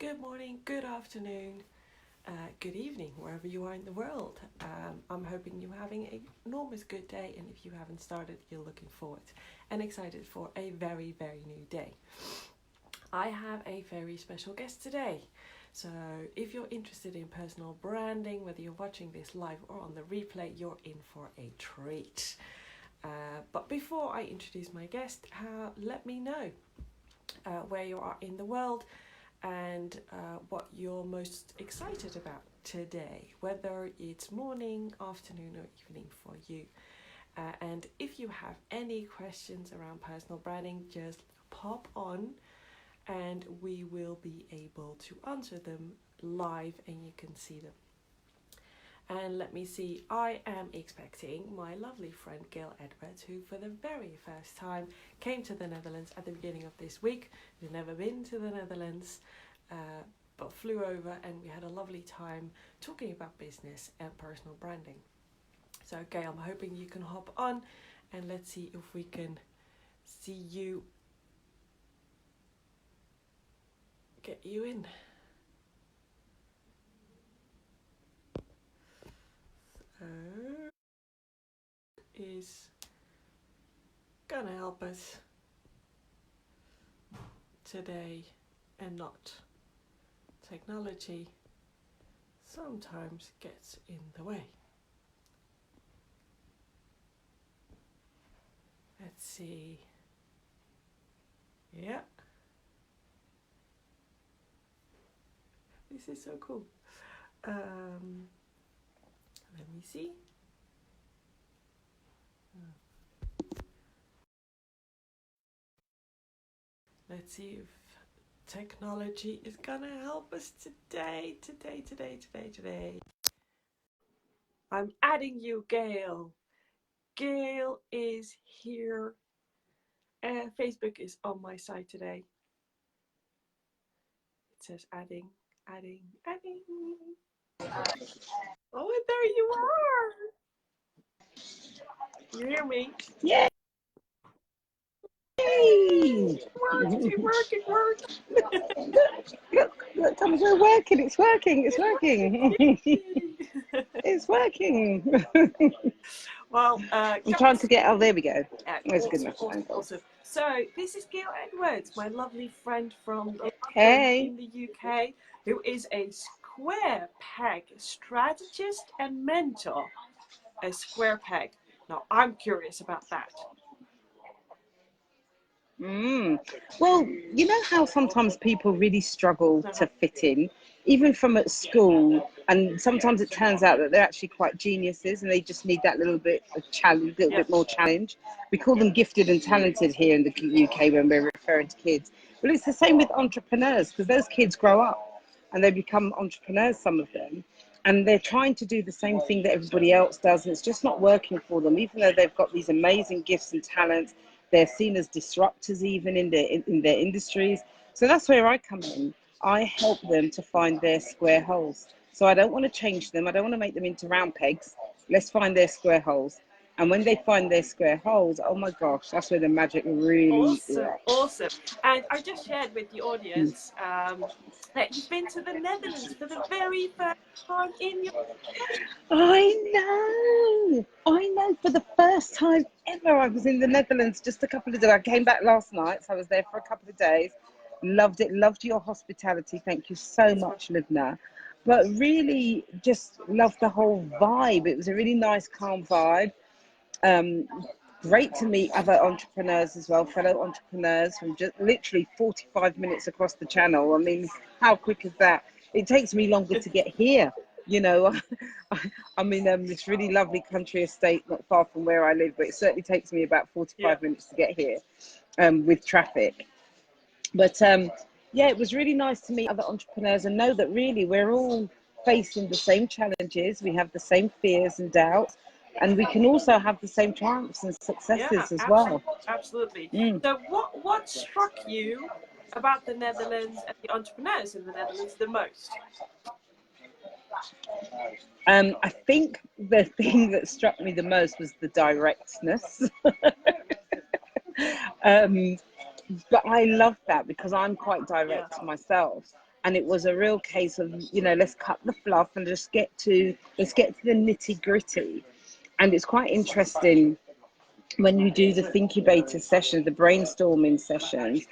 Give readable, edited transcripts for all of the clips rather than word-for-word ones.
Good morning, good afternoon, good evening, wherever you are in the world. I'm hoping you're having an enormous good day, and if you haven't started, you're looking forward and excited for a very, very new day. I have a very special guest today. So, if you're interested in personal branding, whether you're watching this live or on the replay, you're in for a treat. But before I introduce my guest, let me know where you are in the world and what you're most excited about today, whether it's morning, afternoon, or evening for you. And if you have any questions around personal branding, just pop on and we will be able to answer them live and you can see them. And let me see, I am expecting my lovely friend Gayle Edwards, who for the very first time came to the Netherlands at the beginning of this week. We've never been to the Netherlands, but flew over and we had a lovely time talking about business and personal branding. So Gayle, I'm hoping you can hop on and let's see if we can see you, get you in. Is gonna help us today and not technology sometimes gets in the way. Let's see. Yeah. This is so cool. Let me see. Let's see if technology is gonna help us today. I'm adding you, Gayle. Gayle is here. Facebook is on my side today. It says adding. Oh, and there you are. You hear me? Yay! It worked. Look, Thomas, we're working. It's working. It's working. Well, I'm trying to get. Oh, there we go. That's good enough. Awesome. So this is Gayle Edwards, my lovely friend from Hey. in the UK, who is a square peg strategist and mentor. A square peg. Now I'm curious about that. Well, you know how sometimes people really struggle to fit in, even from at school, and sometimes it turns out that they're actually quite geniuses and they just need that little bit of challenge, bit more challenge. We call them gifted and talented here in the UK when we're referring to kids. Well, it's the same with entrepreneurs, because those kids grow up and they become entrepreneurs, some of them, and they're trying to do the same thing that everybody else does, and it's just not working for them, even though they've got these amazing gifts and talents. They're seen as disruptors even in their industries. So that's where I come in. I help them to find their square holes. So I don't want to change them. I don't want to make them into round pegs. Let's find their square holes. And when they find their square holes, oh my gosh, that's where the magic really is. Awesome. And I just shared with the audience that you've been to the Netherlands for the very first time in your life. I know. For the first time ever, I was in the Netherlands just a couple of days. I came back last night, so I was there for a couple of days. Loved it. Loved your hospitality. Thank you so much, Livna. But really just loved the whole vibe. It was a really nice, calm vibe. Great to meet other entrepreneurs as well, fellow entrepreneurs from just literally 45 minutes across the channel. I mean, how quick is that? It takes me longer to get here. You know, I'm in this really lovely country estate not far from where I live, but it certainly takes me about 45 minutes to get here with traffic. But yeah, it was really nice to meet other entrepreneurs and know that really we're all facing the same challenges. We have the same fears and doubts, and we can also have the same triumphs and successes as well. Absolutely. So what struck you about the Netherlands and the entrepreneurs in the Netherlands the most? I think the thing that struck me the most was the directness. But I love that because I'm quite direct myself. And it was a real case of, let's cut the fluff and just let's get to the nitty gritty. And it's quite interesting when you do the Thinkubator session, the brainstorming sessions,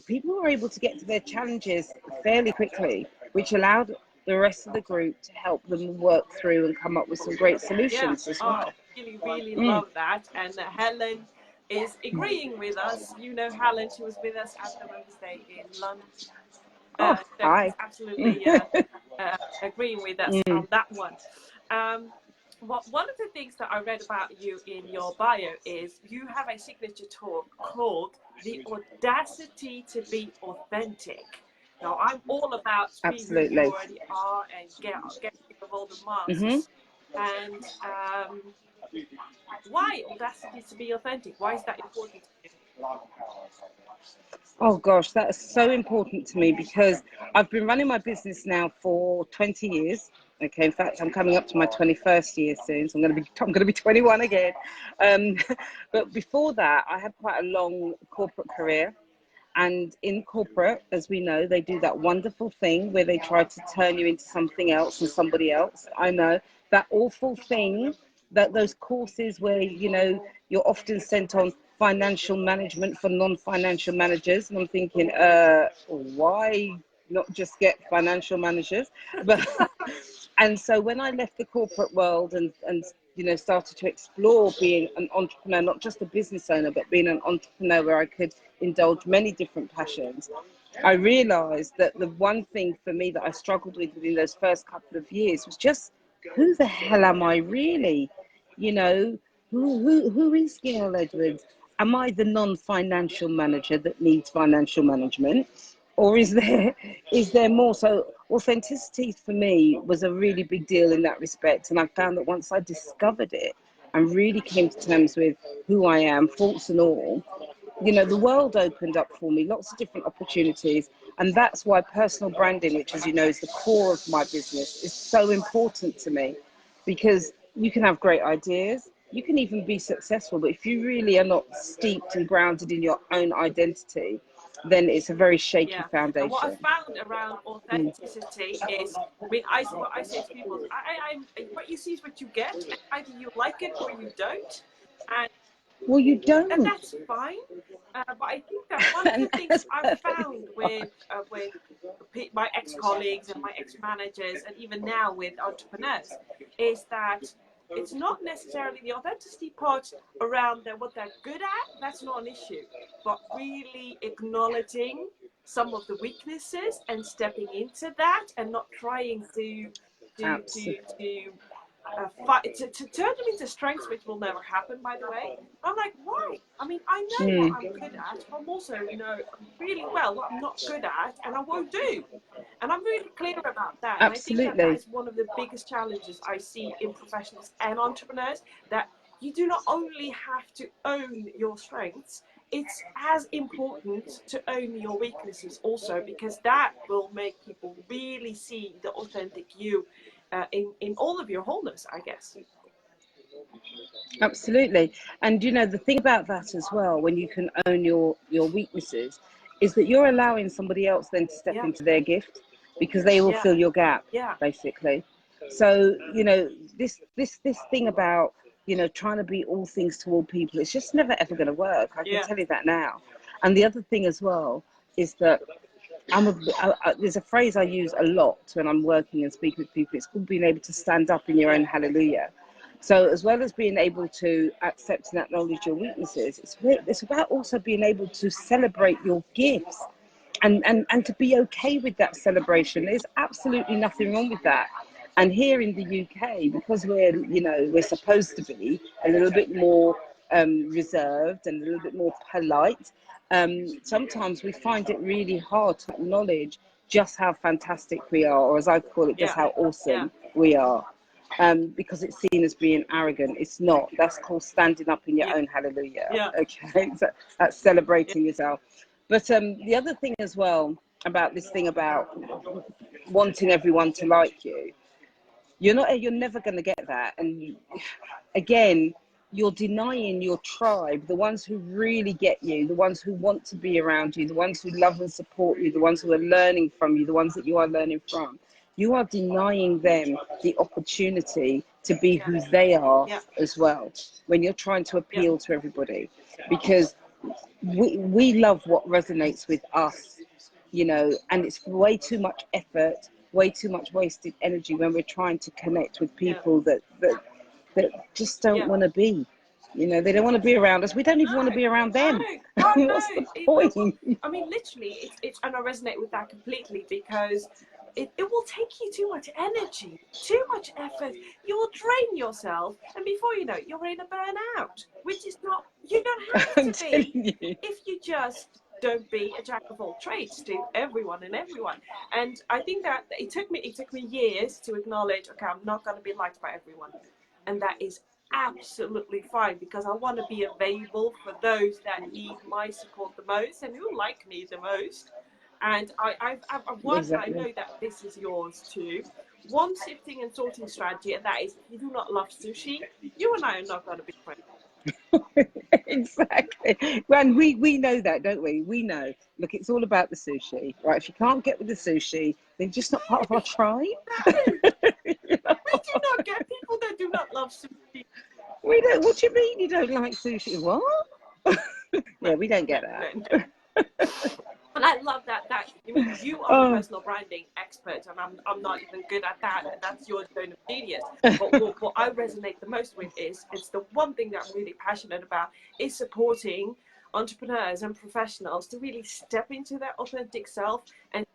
people were able to get to their challenges fairly quickly, which allowed the rest of the group to help them work through and come up with some great solutions as I well. really love that. And Helen is agreeing with us. You know, Helen, she was with us at the Women's Day in London. Oh, So hi. he's absolutely agreeing with us on that one. One of the things that I read about you in your bio is you have a signature talk called The Audacity to Be Authentic. Now, I'm all about being who you Absolutely. already are and get rid of all the masks. And why audacity to be authentic? Why is that important to you? Oh gosh, that is so important to me because I've been running my business now for 20 years. Okay, in fact, I'm coming up to my 21st year soon, so I'm gonna be 21 again. Um, but before that, I had quite a long corporate career. And in corporate, as we know, they do that wonderful thing where they try to turn you into something else and somebody else. I know that awful thing, that those courses where, you're often sent on financial management for non-financial managers. And I'm thinking, why not just get financial managers? But and so when I left the corporate world and started to explore being an entrepreneur, not just a business owner, but being an entrepreneur where I could indulge many different passions, I realized that the one thing for me that I struggled with within those first couple of years was just, who the hell am I really? Who is Gayle Edwards? Am I the non-financial manager that needs financial management? Or is there more? So authenticity for me was a really big deal in that respect. And I found that once I discovered it and really came to terms with who I am, faults and all, the world opened up for me, lots of different opportunities. And that's why personal branding, which, as you know, is the core of my business, is so important to me, because you can have great ideas, you can even be successful, but if you really are not steeped and grounded in your own identity, then it's a very shaky And what I foundation. found around authenticity is, what I say to people is, what you see is what you get, and either you like it or you don't, and Well, you don't. that's fine. But I think that one of the And things that's I've perfectly found fine. with my ex-colleagues and my ex-managers, and even now with entrepreneurs, is that it's not necessarily the authenticity part around what they're good at. That's not an issue, but really acknowledging some of the weaknesses and stepping into that, and not trying to to Absolutely. to to turn them into strengths, which will never happen, by the way. I'm like, why? I mean, I know what I'm good at, but I'm also know really well what I'm not good at, and I won't do. And I'm really clear about that. And I think that Absolutely. is one of the biggest challenges I see in professionals and entrepreneurs, that you do not only have to own your strengths, it's as important to own your weaknesses also, because that will make people really see the authentic you in all of your wholeness, I guess. Absolutely. And the thing about that as well, when you can own your weaknesses, is that you're allowing somebody else then to step Yeah, into their gift, because they will yeah, fill your gap, yeah, basically. So, this thing about, trying to be all things to all people, it's just never ever going to work. I can yeah, tell you that now. And the other thing as well is that there's a phrase I use a lot when I'm working and speaking with people. It's called being able to stand up in your yeah, own hallelujah. So as well as being able to accept and acknowledge your weaknesses, it's about also being able to celebrate your gifts, and to be okay with that celebration. There's absolutely nothing wrong with that. And here in the UK, because we're supposed to be a little bit more reserved and a little bit more polite, sometimes we find it really hard to acknowledge just how fantastic we are, or as I call it, just yeah, how yeah, awesome we are. Because it's seen as being arrogant. It's not. That's called standing up in your yeah, own hallelujah. yeah, Okay, so that's celebrating yourself. But the other thing as well about this thing about wanting everyone to like you, you're never going to get that. And again, you're denying your tribe, the ones who really get you, the ones who want to be around you, the ones who love and support you, the ones who are learning from you, the ones that you are learning from. You are denying them the opportunity to be Yeah. who they are Yeah. as well when you're trying to Yeah. appeal to everybody, because we love what resonates with us, you know, and it's way too much effort, way too much wasted energy when we're trying to connect with Yeah. people that just don't Yeah. want to be, you know, they don't want to be around us. We don't even want to No, be around no, them. God, no. What's the point? I mean, literally, and I resonate with that completely, because it will take you too much energy, too much effort. You will drain yourself, and before you know it, you're in a burnout, which is not, you don't have I'm to be telling you. if you just don't be a jack of all trades to everyone and everyone. And I think that it took me years to acknowledge, okay, I'm not going to be liked by everyone, and that is absolutely fine, because I want to be available for those that need my support the most and who like me the most. And I've one, I Exactly. know that this is yours too. One sifting and sorting strategy, and that is, if you do not love sushi, you and I are not going to be friends. Exactly. And we know that, don't we? We know. Look, it's all about the sushi, right? If you can't get with the sushi, then you're just not part of our tribe. No, You know? we do not get people that do not love sushi. We don't. What do you mean you don't like sushi? What? No, Yeah, we don't no, get no, that. no. And I love that. I mean, you are the Oh, personal branding expert, and I'm not even good at that. And that's your zone of genius. But what I resonate the most with is, it's the one thing that I'm really passionate about, is supporting entrepreneurs and professionals to really step into their authentic self and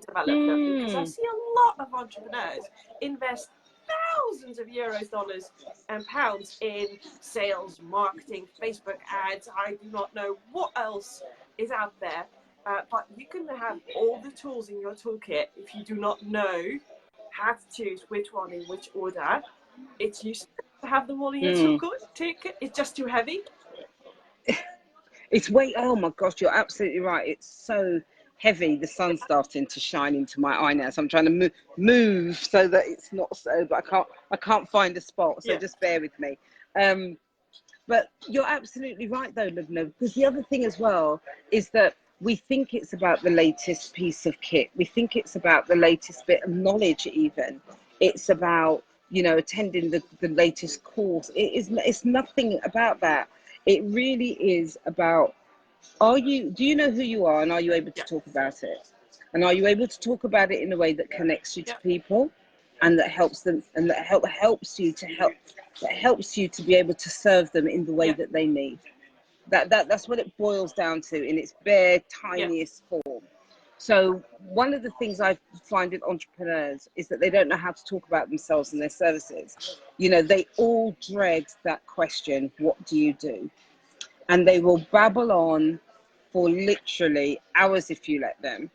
develop them. Because I mm, see a lot of entrepreneurs invest thousands of euros, dollars, and pounds in sales, marketing, Facebook ads. I do not know what else is out there. But you can have all the tools in your toolkit. If you do not know how to choose which one in which order, it's useless to have them all in your mm. toolkit. It's just too heavy. It's way. Oh my gosh, you're absolutely right. It's so heavy. The sun's starting to shine into my eye now, so I'm trying to move so that it's not so. But I can't find a spot. So Yeah. just bear with me. But you're absolutely right, though, Lubna, because the other thing as well is that we think it's about the latest piece of kit. We think it's about the latest bit of knowledge, even. It's about, you know, attending the latest course. It's nothing about that. It really is about, do you know who you are, and are you able to Yeah. talk about it? And are you able to talk about it in a way that connects you to Yeah. people, and that helps them, and that helps you to be able to serve them in the way Yeah. that they need? That's what it boils down to in its bare Yeah. tiniest form. So one of the things I find with entrepreneurs is that they don't know how to talk about themselves and their services. You know, they all dread that question, what do you do? And they will babble on for literally hours if you let them.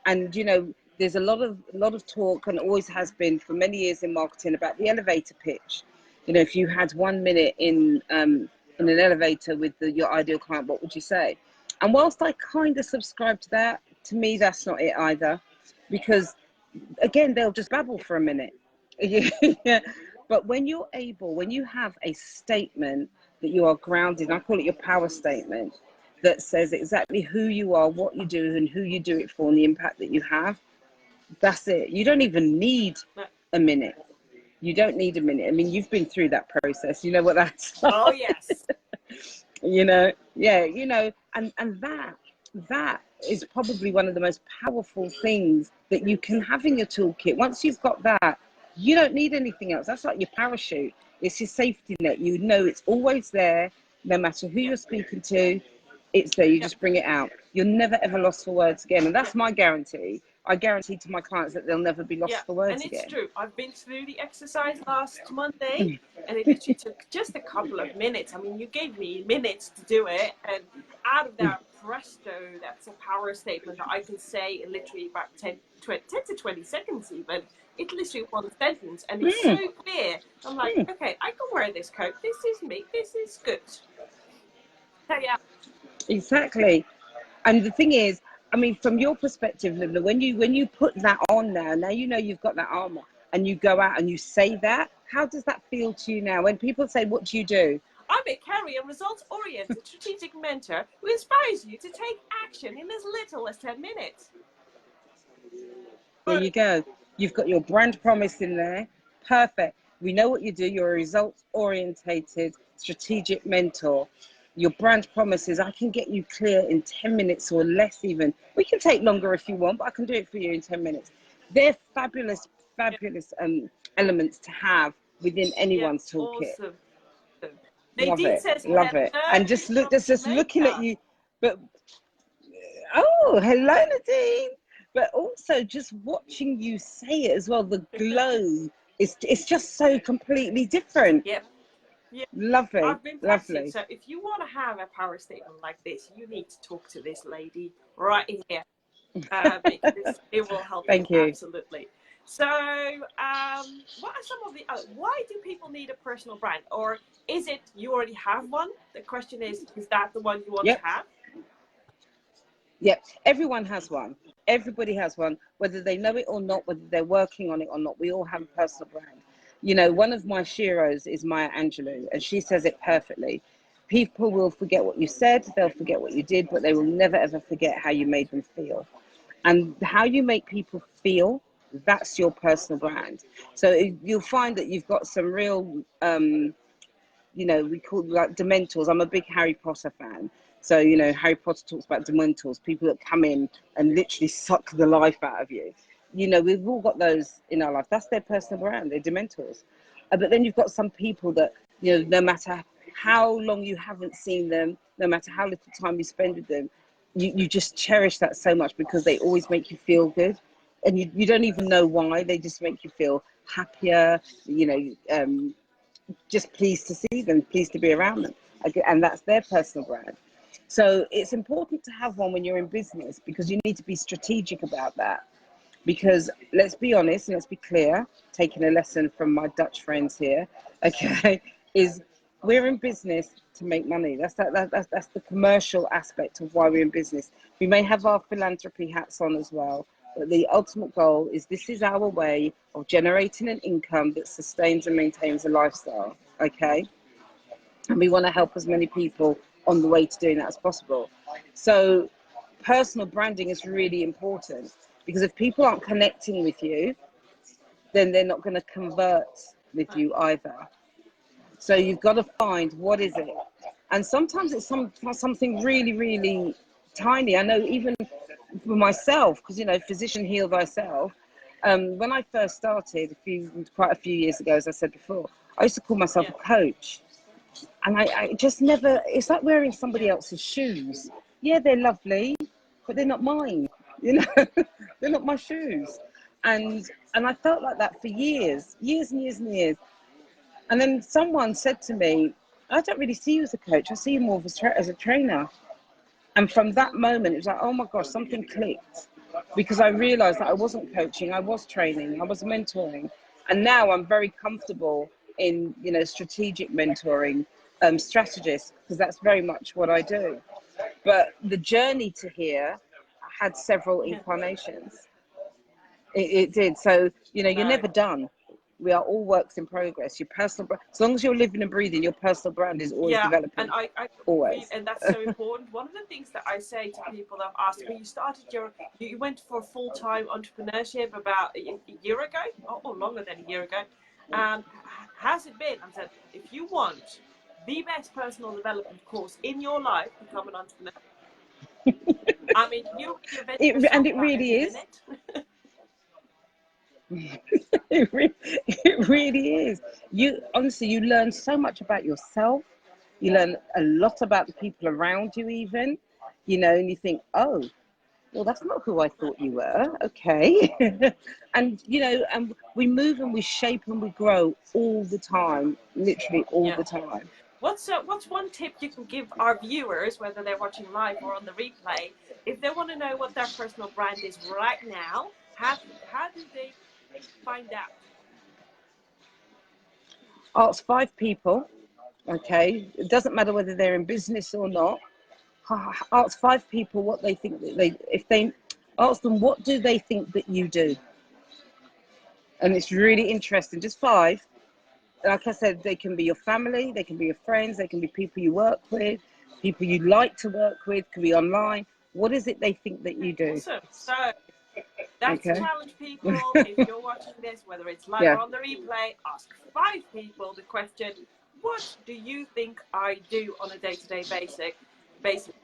And you know, there's a lot of talk, and always has been for many years in marketing, about the elevator pitch. You know, if you had 1 minute in an elevator with your ideal client, what would you say? And whilst I kind of subscribe to that, to me that's not it either, because again, they'll just babble for a minute. Yeah. But when you have a statement that you are grounded, I call it your power statement, that says exactly who you are, what you do, and who you do it for, and the impact that you have, that's it. You don't even need No. a minute. You don't need a minute. I mean, you've been through that process. You know what that's Oh like. yes. You know, yeah, you know, and that is probably one of the most powerful things that you can have in your toolkit. Once you've got that, you don't need anything else. That's like your parachute. It's your safety net. You know, it's always there, no matter who Yeah. you're speaking to. It's there. You Yeah. just bring it out. You're never ever lost for words again, and Yeah. that's my guarantee. I guarantee to my clients that they'll never be Yeah, lost for and words it's again. true. I've been through the exercise last Monday, and it literally took just a couple of minutes. I mean, you gave me minutes to do it, and out of that, presto, that's a power statement that I can say in literally about 10 to 20 seconds even. It's literally one sentence, and it's so Mm, clear. I'm like, mm, okay, I can wear this coat. This is me. This is good. So yeah, exactly. And the thing is, I mean, from your perspective, Linda, when you put that on now you know you've got that armor, and you go out and you say that. How does that feel to you now? When people say, "What do you do?" I'm a career and results-oriented strategic mentor who inspires you to take action in as little as 10 minutes. There you go. You've got your brand promise in there. Perfect. We know what you do. You're a results-orientated strategic mentor. Your brand promise is I can get you clear in 10 minutes or less even. We can take longer if you want, but I can do it for you in 10 minutes. They're fabulous, fabulous elements to have within anyone's toolkit. Awesome. Love Nadine it, says love it. hello And just look, from just looking at Jamaica. you, but oh, hello, Nadine. But also just watching you say it as well, the glow, it's just so completely different. Yep. Yeah, Lovely, I've been practicing. lovely. So if you want to have a power statement like this, you need to talk to this lady right here, because it will help you Thank you. absolutely. So, what are some of the? Why do people need a personal brand, or is it you already have one? The question is that the one you want Yep. to have? Yep, everyone has one. Everybody has one, whether they know it or not, whether they're working on it or not. We all have a personal brand. You know, one of my sheroes is Maya Angelou, and she says it perfectly. People will forget what you said, they'll forget what you did, but they will never ever forget how you made them feel. And how you make people feel, that's your personal brand. So you'll find that you've got some real you know, we call them like dementors. I'm a big Harry Potter fan. So, you know, Harry Potter talks about dementors, people that come in and literally suck the life out of you. You know, we've all got those in our life. That's their personal brand, they're dementors. But then you've got some people that, you know, no matter how long you haven't seen them, no matter how little time you spend with them, you just cherish that so much because they always make you feel good. And you don't even know why, they just make you feel happier, you know, just pleased to see them, pleased to be around them. And that's their personal brand. So it's important to have one when you're in business because you need to be strategic about that. Because let's be honest and let's be clear, taking a lesson from my Dutch friends here, okay, is we're in business to make money. That's the commercial aspect of why we're in business. We may have our philanthropy hats on as well, but the ultimate goal is this is our way of generating an income that sustains and maintains a lifestyle, okay? And we want to help as many people on the way to doing that as possible. So personal branding is really important because if people aren't connecting with you, then they're not going to convert with you either. So you've got to find what is it. And sometimes it's something really, really tiny. I know even for myself, because, you know, physician heal thyself. When I first started quite a few years ago, as I said before, I used to call myself a coach. And I just never, it's like wearing somebody else's shoes. Yeah, they're lovely, but they're not mine. You know, they're not my shoes. And I felt like that for years and years and years. And then someone said to me, I don't really see you as a coach. I see you more as a trainer. And from that moment, it was like, oh my gosh, something clicked. Because I realized that I wasn't coaching, I was training, I was mentoring. And now I'm very comfortable in, you know, strategic mentoring, strategists, because that's very much what I do. But the journey to here had several incarnations. It did. So, you know, you're never done. We are all works in progress. Your personal brand, as long as you're living and breathing, your personal brand is always developing. And I always. and that's so important. One of the things that I say to people that have asked me, you went for full-time entrepreneurship about a year ago, or longer than a year ago. Has it been? I said, if you want the best personal development course in your life, become an entrepreneur. I mean, you reinvent yourself And it about really every is. minute. It really is. You honestly, you learn so much about yourself. You learn a lot about the people around you, even. You know, and you think, oh, well, that's not who I thought you were. Okay. And you know, and we move and we shape and we grow all the time, literally all the time. What's one tip you can give our viewers, whether they're watching live or on the replay, if they want to know what their personal brand is right now? How do they find out? Ask 5 people. Okay, it doesn't matter whether they're in business or not. Ask 5 people what they think that if they ask them what do they think that you do, and it's really interesting. Just 5, like I said, they can be your family, they can be your friends, they can be people you work with, people you like to work with, can be online. What is it they think that you do? Awesome. So that's Okay. challenge people. If you're watching this, whether it's live Yeah. or on the replay, ask 5 people the question, what do you think I do on a day-to-day basis?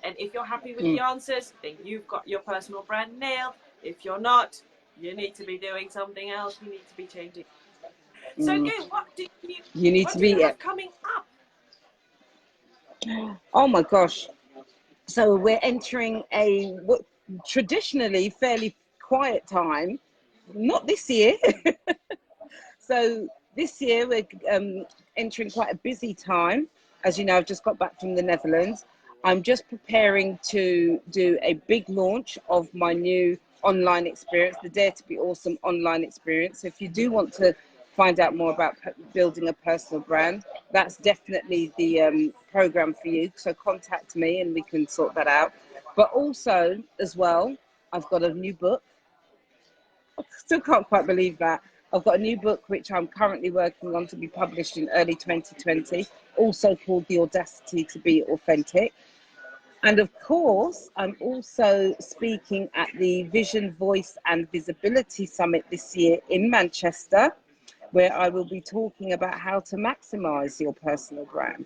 And if you're happy with the answers, then you've got your personal brand nailed. If you're not, you need to be doing something else. You need to be changing. So Gayle, You need what to do you be have coming up? Oh my gosh. So we're entering a what traditionally fairly quiet time. Not this year. So this year we're entering quite a busy time. As you know, I've just got back from the Netherlands. I'm just preparing to do a big launch of my new online experience, the Dare to Be Awesome online experience. So if you do want to find out more about building a personal brand, that's definitely the program for you. So contact me and we can sort that out. But also, as well, I've got a new book. I still can't quite believe that. I've got a new book which I'm currently working on to be published in early 2020, also called The Audacity to Be Authentic. And of course, I'm also speaking at the Vision, Voice and Visibility Summit this year in Manchester, where I will be talking about how to maximize your personal brand.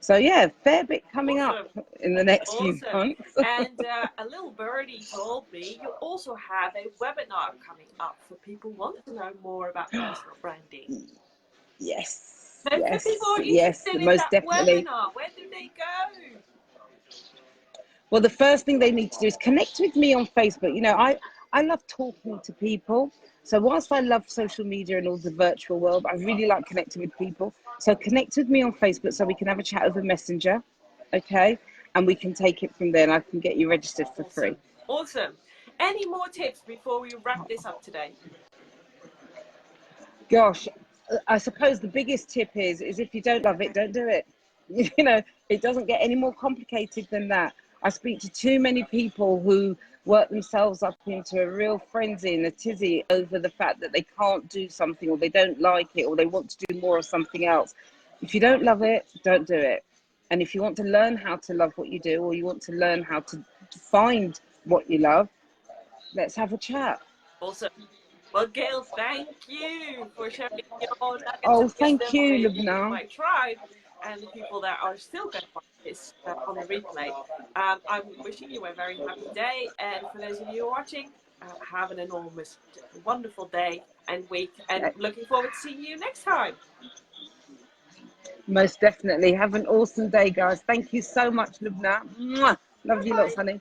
So yeah, fair bit coming up in the next few months. And a little birdie told me you also have a webinar coming up for people who want to know more about personal branding. Yes, So for people who are interested in most that definitely. webinar, where do they go? Well, the first thing they need to do is connect with me on Facebook. You know, I love talking to people. So whilst I love social media and all the virtual world, I really like connecting with people. So connect with me on Facebook so we can have a chat over Messenger, okay? And we can take it from there and I can get you registered for free. Awesome. Any more tips before we wrap this up today? Gosh, I suppose the biggest tip is if you don't love it, don't do it. You know, it doesn't get any more complicated than that. I speak to too many people who work themselves up into a real frenzy and a tizzy over the fact that they can't do something or they don't like it or they want to do more of something else. If you don't love it, don't do it. And if you want to learn how to love what you do or you want to learn how to find what you love, let's have a chat. Awesome. Well, Gayle, thank you for sharing your nuggets Oh, of thank wisdom you, with Lubna. my tribe and the people that are still going to watch this on the replay. I'm wishing you a very happy day. And for those of you watching, have an enormous, wonderful day and week. And looking forward to seeing you next time. Most definitely. Have an awesome day, guys. Thank you so much, Lubna. Mwah. Love you lots, honey.